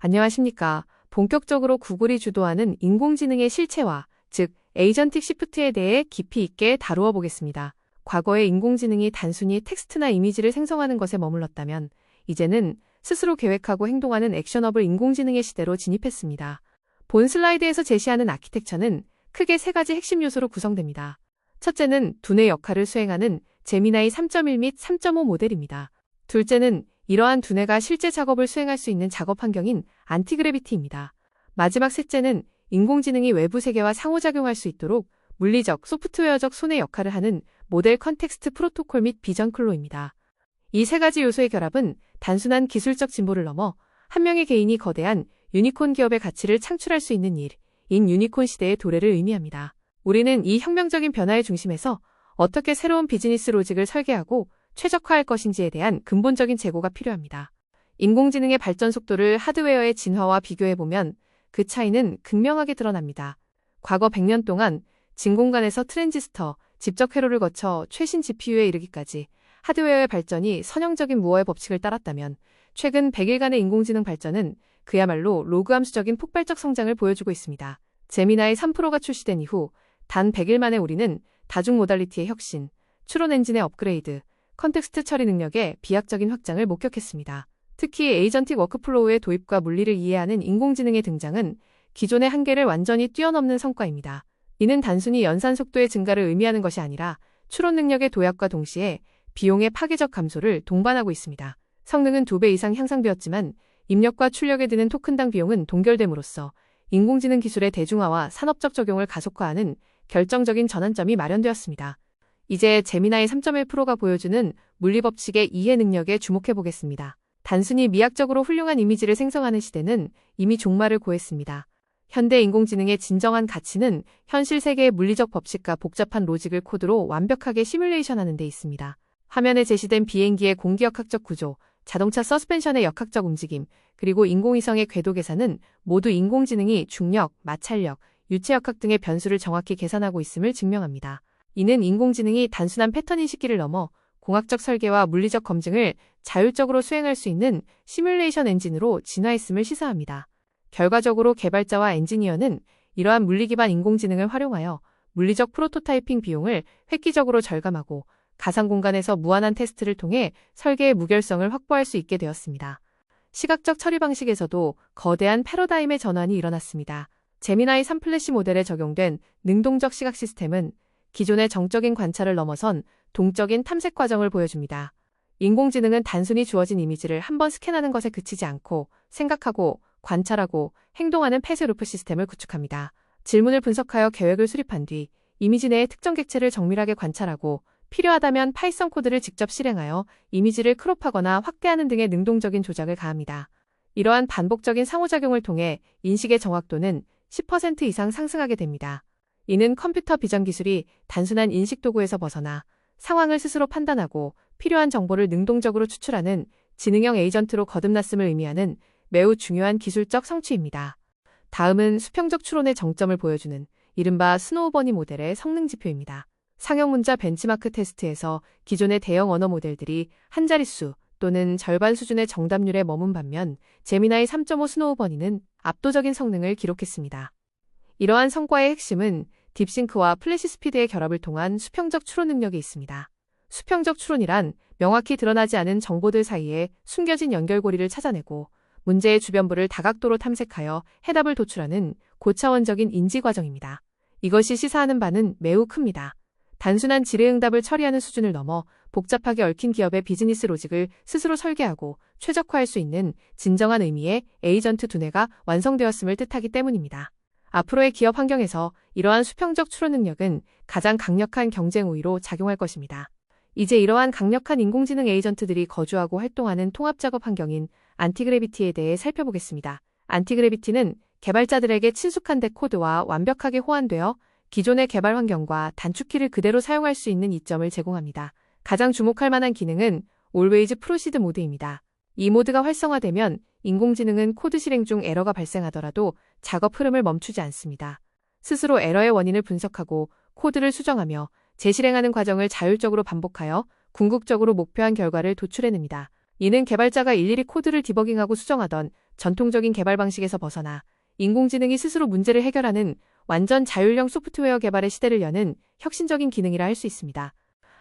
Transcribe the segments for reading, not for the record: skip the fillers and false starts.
안녕하십니까. 본격적으로 구글이 주도하는 인공지능의 실체화, 즉 에이전틱 시프트에 대해 깊이 있게 다루어 보겠습니다. 과거의 인공지능이 단순히 텍스트나 이미지를 생성하는 것에 머물렀다면 이제는 스스로 계획하고 행동하는 액셔너블 인공지능의 시대로 진입했습니다. 본 슬라이드에서 제시하는 아키텍처는 크게 세 가지 핵심 요소로 구성됩니다. 첫째는 두뇌 역할을 수행하는 제미나이 3.1 및 3.5 모델입니다. 둘째는 이러한 두뇌가 실제 작업을 수행할 수 있는 작업 환경인 안티그래비티입니다. 마지막 셋째는 인공지능이 외부 세계와 상호작용할 수 있도록 물리적, 소프트웨어적 손의 역할을 하는 모델 컨텍스트 프로토콜 및 비전 클로입니다. 이 세 가지 요소의 결합은 단순한 기술적 진보를 넘어 한 명의 개인이 거대한 유니콘 기업의 가치를 창출할 수 있는 일인 유니콘 시대의 도래를 의미합니다. 우리는 이 혁명적인 변화의 중심에서 어떻게 새로운 비즈니스 로직을 설계하고 최적화할 것인지에 대한 근본적인 재고가 필요합니다. 인공지능의 발전 속도를 하드웨어의 진화와 비교해보면 그 차이는 극명하게 드러납니다. 과거 100년 동안 진공관에서 트랜지스터, 집적 회로를 거쳐 최신 GPU에 이르기까지 하드웨어의 발전이 선형적인 무어의 법칙을 따랐다면 최근 100일간의 인공지능 발전은 그야말로 로그함수적인 폭발적 성장을 보여주고 있습니다. 제미나이 3프로가 출시된 이후 단 100일 만에 우리는 다중 모달리티의 혁신, 추론 엔진의 업그레이드, 컨텍스트 처리 능력의 비약적인 확장을 목격했습니다. 특히 에이전틱 워크플로우의 도입과 물리를 이해하는 인공지능의 등장은 기존의 한계를 완전히 뛰어넘는 성과입니다. 이는 단순히 연산 속도의 증가를 의미하는 것이 아니라 추론 능력의 도약과 동시에 비용의 파괴적 감소를 동반하고 있습니다. 성능은 2배 이상 향상되었지만 입력과 출력에 드는 토큰당 비용은 동결됨으로써 인공지능 기술의 대중화와 산업적 적용을 가속화하는 결정적인 전환점이 마련되었습니다. 이제 제미나이 3.1 프로가 보여주는 물리법칙의 이해 능력에 주목해보겠습니다. 단순히 미학적으로 훌륭한 이미지를 생성하는 시대는 이미 종말을 고했습니다. 현대 인공지능의 진정한 가치는 현실 세계의 물리적 법칙과 복잡한 로직을 코드로 완벽하게 시뮬레이션하는 데 있습니다. 화면에 제시된 비행기의 공기역학적 구조, 자동차 서스펜션의 역학적 움직임, 그리고 인공위성의 궤도 계산은 모두 인공지능이 중력, 마찰력, 유체역학 등의 변수를 정확히 계산하고 있음을 증명합니다. 이는 인공지능이 단순한 패턴 인식기를 넘어 공학적 설계와 물리적 검증을 자율적으로 수행할 수 있는 시뮬레이션 엔진으로 진화했음을 시사합니다. 결과적으로 개발자와 엔지니어는 이러한 물리 기반 인공지능을 활용하여 물리적 프로토타이핑 비용을 획기적으로 절감하고 가상 공간에서 무한한 테스트를 통해 설계의 무결성을 확보할 수 있게 되었습니다. 시각적 처리 방식에서도 거대한 패러다임의 전환이 일어났습니다. 제미나이 3 플래시 모델에 적용된 능동적 시각 시스템은 기존의 정적인 관찰을 넘어선 동적인 탐색 과정을 보여줍니다. 인공지능은 단순히 주어진 이미지를 한번 스캔하는 것에 그치지 않고 생각하고 관찰하고 행동하는 폐쇄 루프 시스템을 구축합니다. 질문을 분석하여 계획을 수립한 뒤 이미지 내의 특정 객체를 정밀하게 관찰하고 필요하다면 파이썬 코드를 직접 실행하여 이미지를 크롭하거나 확대하는 등의 능동적인 조작을 가합니다. 이러한 반복적인 상호작용을 통해 인식의 정확도는 10% 이상 상승하게 됩니다. 이는 컴퓨터 비전 기술이 단순한 인식 도구에서 벗어나 상황을 스스로 판단하고 필요한 정보를 능동적으로 추출하는 지능형 에이전트로 거듭났음을 의미하는 매우 중요한 기술적 성취입니다. 다음은 수평적 추론의 정점을 보여주는 이른바 스노우버니 모델의 성능 지표입니다. 상형 문자 벤치마크 테스트에서 기존의 대형 언어 모델들이 한 자릿수 또는 절반 수준의 정답률에 머문 반면 제미나이 3.5 스노우버니는 압도적인 성능을 기록했습니다. 이러한 성과의 핵심은 딥싱크와 플래시 스피드의 결합을 통한 수평적 추론 능력이 있습니다. 수평적 추론이란 명확히 드러나지 않은 정보들 사이에 숨겨진 연결고리를 찾아내고 문제의 주변부를 다각도로 탐색하여 해답을 도출하는 고차원적인 인지 과정입니다. 이것이 시사하는 바는 매우 큽니다. 단순한 질의응답을 처리하는 수준을 넘어 복잡하게 얽힌 기업의 비즈니스 로직을 스스로 설계하고 최적화할 수 있는 진정한 의미의 에이전트 두뇌가 완성되었음을 뜻하기 때문입니다. 앞으로의 기업 환경에서 이러한 수평적 추론 능력은 가장 강력한 경쟁 우위로 작용할 것입니다. 이제 이러한 강력한 인공지능 에이전트들이 거주하고 활동하는 통합작업 환경인 안티그래비티에 대해 살펴보겠습니다. 안티그래비티는 개발자들에게 친숙한 코드와 완벽하게 호환되어 기존의 개발 환경과 단축키를 그대로 사용할 수 있는 이점을 제공합니다. 가장 주목할 만한 기능은 Always Proceed 모드입니다. 이 모드가 활성화되면 인공지능은 코드 실행 중 에러가 발생하더라도 작업 흐름을 멈추지 않습니다. 스스로 에러의 원인을 분석하고 코드를 수정하며 재실행하는 과정을 자율적으로 반복하여 궁극적으로 목표한 결과를 도출해냅니다. 이는 개발자가 일일이 코드를 디버깅하고 수정하던 전통적인 개발 방식에서 벗어나 인공지능이 스스로 문제를 해결하는 완전 자율형 소프트웨어 개발의 시대를 여는 혁신적인 기능이라 할 수 있습니다.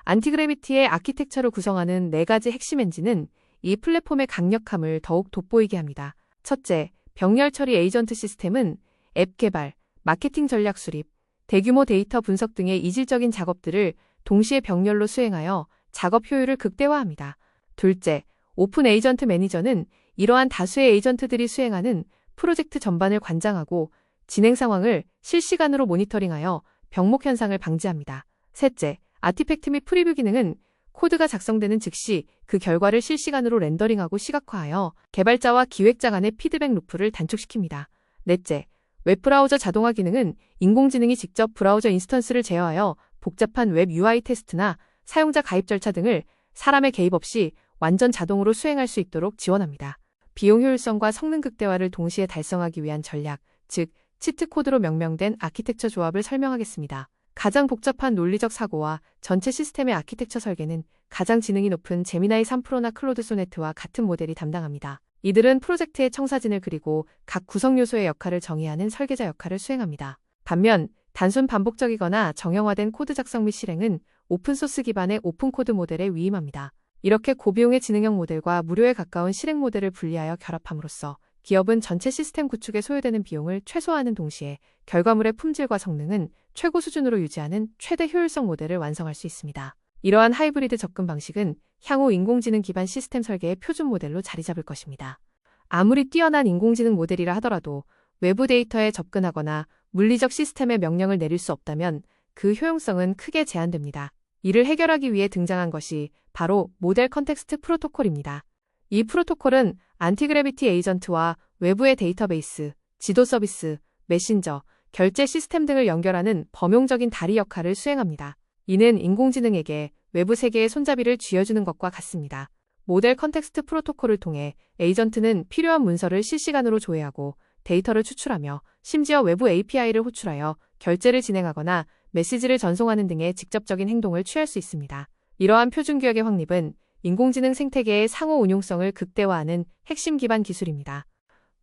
안티그래비티의 아키텍처를 구성하는 4가지 핵심 엔진은 이 플랫폼의 강력함을 더욱 돋보이게 합니다. 첫째, 병렬 처리 에이전트 시스템은 앱 개발, 마케팅 전략 수립, 대규모 데이터 분석 등의 이질적인 작업들을 동시에 병렬로 수행하여 작업 효율을 극대화합니다. 둘째, 오픈 에이전트 매니저는 이러한 다수의 에이전트들이 수행하는 프로젝트 전반을 관장하고 진행 상황을 실시간으로 모니터링하여 병목 현상을 방지합니다. 셋째, 아티팩트 및 프리뷰 기능은 코드가 작성되는 즉시 그 결과를 실시간으로 렌더링하고 시각화하여 개발자와 기획자 간의 피드백 루프를 단축시킵니다. 넷째, 웹브라우저 자동화 기능은 인공지능이 직접 브라우저 인스턴스를 제어하여 복잡한 웹 UI 테스트나 사용자 가입 절차 등을 사람의 개입 없이 완전 자동으로 수행할 수 있도록 지원합니다. 비용 효율성과 성능 극대화를 동시에 달성하기 위한 전략, 즉 치트 코드로 명명된 아키텍처 조합을 설명하겠습니다. 가장 복잡한 논리적 사고와 전체 시스템의 아키텍처 설계는 가장 지능이 높은 제미나이 3 프로나 클로드 소네트와 같은 모델이 담당합니다. 이들은 프로젝트의 청사진을 그리고 각 구성 요소의 역할을 정의하는 설계자 역할을 수행합니다. 반면 단순 반복적이거나 정형화된 코드 작성 및 실행은 오픈소스 기반의 오픈코드 모델에 위임합니다. 이렇게 고비용의 지능형 모델과 무료에 가까운 실행 모델을 분리하여 결합함으로써 기업은 전체 시스템 구축에 소요되는 비용을 최소화하는 동시에 결과물의 품질과 성능은 최고 수준으로 유지하는 최대 효율성 모델을 완성할 수 있습니다. 이러한 하이브리드 접근 방식은 향후 인공지능 기반 시스템 설계의 표준 모델로 자리 잡을 것입니다. 아무리 뛰어난 인공지능 모델이라 하더라도 외부 데이터에 접근하거나 물리적 시스템에 명령을 내릴 수 없다면 그 효용성은 크게 제한됩니다. 이를 해결하기 위해 등장한 것이 바로 모델 컨텍스트 프로토콜입니다. 이 프로토콜은 안티그래비티 에이전트와 외부의 데이터베이스, 지도 서비스, 메신저, 결제 시스템 등을 연결하는 범용적인 다리 역할을 수행합니다. 이는 인공지능에게 외부 세계의 손잡이를 쥐어주는 것과 같습니다. 모델 컨텍스트 프로토콜을 통해 에이전트는 필요한 문서를 실시간으로 조회하고 데이터를 추출하며 심지어 외부 API를 호출하여 결제를 진행하거나 메시지를 전송하는 등의 직접적인 행동을 취할 수 있습니다. 이러한 표준규격의 확립은 인공지능 생태계의 상호 운용성을 극대화하는 핵심 기반 기술입니다.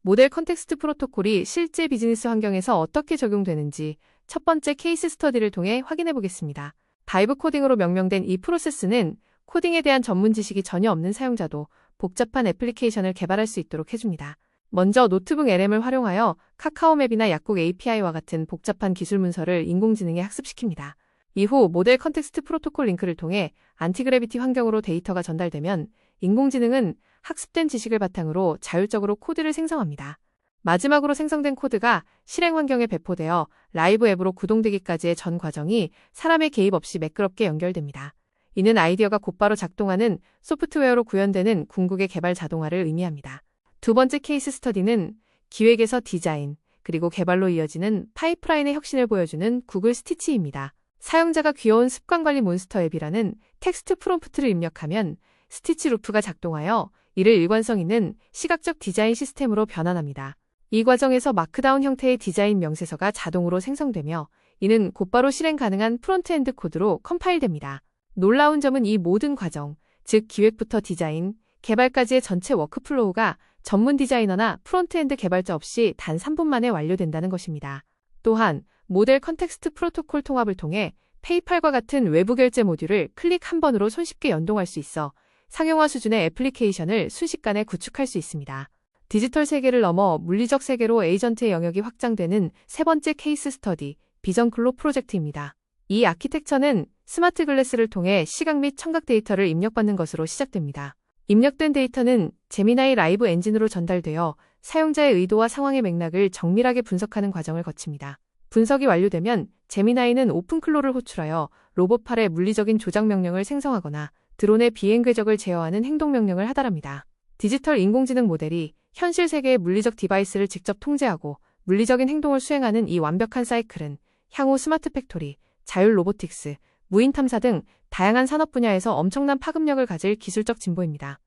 모델 컨텍스트 프로토콜이 실제 비즈니스 환경에서 어떻게 적용되는지 첫 번째 케이스 스터디를 통해 확인해 보겠습니다. 바이브 코딩으로 명명된 이 프로세스는 코딩에 대한 전문 지식이 전혀 없는 사용자도 복잡한 애플리케이션을 개발할 수 있도록 해줍니다. 먼저 노트북 LM을 활용하여 카카오맵이나 약국 API와 같은 복잡한 기술 문서를 인공지능에 학습시킵니다. 이후 모델 컨텍스트 프로토콜 링크를 통해 안티그래비티 환경으로 데이터가 전달되면 인공지능은 학습된 지식을 바탕으로 자율적으로 코드를 생성합니다. 마지막으로 생성된 코드가 실행 환경에 배포되어 라이브 앱으로 구동되기까지의 전 과정이 사람의 개입 없이 매끄럽게 연결됩니다. 이는 아이디어가 곧바로 작동하는 소프트웨어로 구현되는 궁극의 개발 자동화를 의미합니다. 두 번째 케이스 스터디는 기획에서 디자인, 그리고 개발로 이어지는 파이프라인의 혁신을 보여주는 구글 스티치입니다. 사용자가 귀여운 습관관리 몬스터 앱이라는 텍스트 프롬프트를 입력하면 스티치 루프가 작동하여 이를 일관성 있는 시각적 디자인 시스템으로 변환합니다. 이 과정에서 마크다운 형태의 디자인 명세서가 자동으로 생성되며 이는 곧바로 실행 가능한 프론트엔드 코드로 컴파일됩니다. 놀라운 점은 이 모든 과정, 즉 기획부터 디자인, 개발까지의 전체 워크플로우가 전문 디자이너나 프론트엔드 개발자 없이 단 3분 만에 완료된다는 것입니다. 또한 모델 컨텍스트 프로토콜 통합을 통해 페이팔과 같은 외부 결제 모듈을 클릭 한 번으로 손쉽게 연동할 수 있어 상용화 수준의 애플리케이션을 순식간에 구축할 수 있습니다. 디지털 세계를 넘어 물리적 세계로 에이전트의 영역이 확장되는 세 번째 케이스 스터디, 비전 클로 프로젝트입니다. 이 아키텍처는 스마트 글래스를 통해 시각 및 청각 데이터를 입력받는 것으로 시작됩니다. 입력된 데이터는 제미나이 라이브 엔진으로 전달되어 사용자의 의도와 상황의 맥락을 정밀하게 분석하는 과정을 거칩니다. 분석이 완료되면 제미나이는 오픈클로를 호출하여 로봇팔의 물리적인 조작 명령을 생성하거나 드론의 비행 궤적을 제어하는 행동 명령을 하달합니다. 디지털 인공지능 모델이 현실 세계의 물리적 디바이스를 직접 통제하고 물리적인 행동을 수행하는 이 완벽한 사이클은 향후 스마트 팩토리, 자율 로보틱스, 무인 탐사 등 다양한 산업 분야에서 엄청난 파급력을 가질 기술적 진보입니다.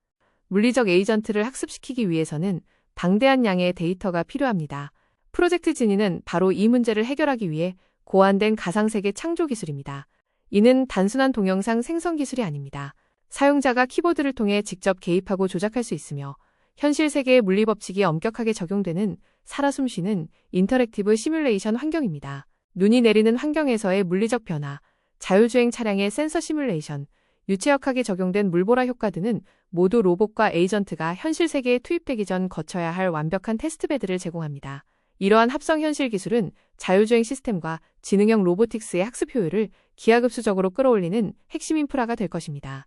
물리적 에이전트를 학습시키기 위해서는 방대한 양의 데이터가 필요합니다. 프로젝트 지니는 바로 이 문제를 해결하기 위해 고안된 가상세계 창조 기술입니다. 이는 단순한 동영상 생성 기술이 아닙니다. 사용자가 키보드를 통해 직접 개입하고 조작할 수 있으며 현실 세계의 물리법칙이 엄격하게 적용되는 살아 숨쉬는 인터랙티브 시뮬레이션 환경입니다. 눈이 내리는 환경에서의 물리적 변화, 자율주행 차량의 센서 시뮬레이션, 유체역학에 적용된 물보라 효과 등은 모두 로봇과 에이전트가 현실 세계에 투입되기 전 거쳐야 할 완벽한 테스트베드를 제공합니다. 이러한 합성 현실 기술은 자율주행 시스템과 지능형 로보틱스의 학습 효율을 기하급수적으로 끌어올리는 핵심 인프라가 될 것입니다.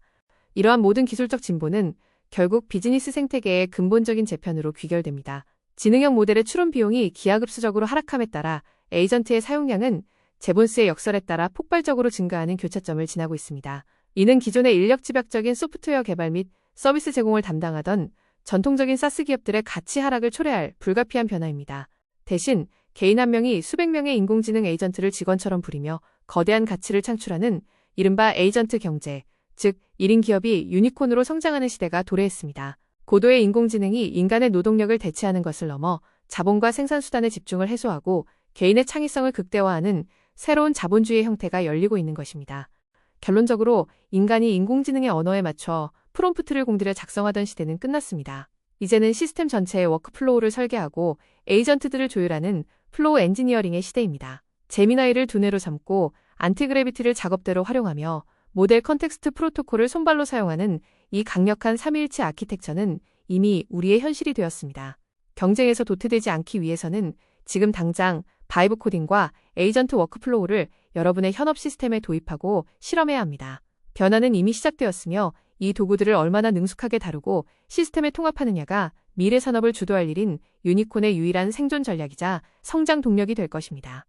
이러한 모든 기술적 진보는 결국 비즈니스 생태계의 근본적인 재편으로 귀결됩니다. 지능형 모델의 추론 비용이 기하급수적으로 하락함에 따라 에이전트의 사용량은 제본스의 역설에 따라 폭발적으로 증가하는 교차점을 지나고 있습니다. 이는 기존의 인력 집약적인 소프트웨어 개발 및 서비스 제공을 담당하던 전통적인 사스 기업들의 가치 하락을 초래할 불가피한 변화입니다. 대신 개인 한 명이 수백 명의 인공지능 에이전트를 직원처럼 부리며 거대한 가치를 창출하는 이른바 에이전트 경제, 즉 1인 기업이 유니콘으로 성장하는 시대가 도래했습니다. 고도의 인공지능이 인간의 노동력을 대체하는 것을 넘어 자본과 생산수단의 집중을 해소하고 개인의 창의성을 극대화하는 새로운 자본주의의 형태가 열리고 있는 것입니다. 결론적으로 인간이 인공지능의 언어에 맞춰 프롬프트를 공들여 작성하던 시대는 끝났습니다. 이제는 시스템 전체의 워크플로우를 설계하고 에이전트들을 조율하는 플로우 엔지니어링의 시대입니다. 제미나이를 두뇌로 삼고 안티그래비티를 작업대로 활용하며 모델 컨텍스트 프로토콜을 손발로 사용하는 이 강력한 3.1치 아키텍처는 이미 우리의 현실이 되었습니다. 경쟁에서 도태되지 않기 위해서는 지금 당장 바이브 코딩과 에이전트 워크플로우를 여러분의 현업 시스템에 도입하고 실험해야 합니다. 변화는 이미 시작되었으며 이 도구들을 얼마나 능숙하게 다루고 시스템에 통합하느냐가 미래 산업을 주도할 일인 유니콘의 유일한 생존 전략이자 성장 동력이 될 것입니다.